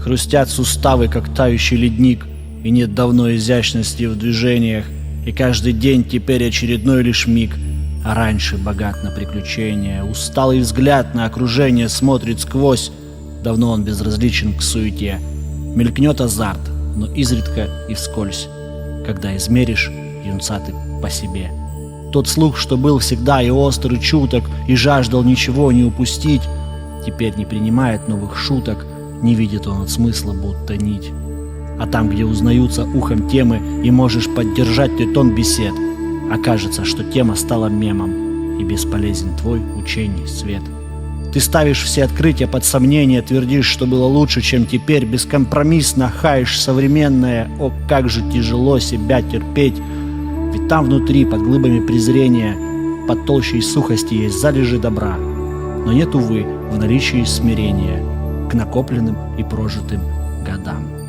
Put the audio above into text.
Хрустят суставы, как тающий ледник, и нет давно изящности в движениях, и каждый день теперь очередной лишь миг, а раньше богат на приключения. Усталый взгляд на окружение смотрит сквозь, давно он безразличен к суете. Мелькнет азарт, но изредка и вскользь, когда измеришь юнца ты по себе. Тот слух, что был всегда и остр, и чуток, и жаждал ничего не упустить, теперь не принимает новых шуток, не видит он от смысла, будто нить. А там, где узнаются ухом темы, и можешь поддержать ты тон бесед, окажется, что тема стала мемом, и бесполезен твой учений свет. Ты ставишь все открытия под сомнение, твердишь, что было лучше, чем теперь, бескомпромиссно хаешь современное. О, как же тяжело себя терпеть, ведь там внутри, под глыбами презрения, под толщей сухости есть залежи добра. Но нет, увы, в наличии смирения к накопленным и прожитым годам.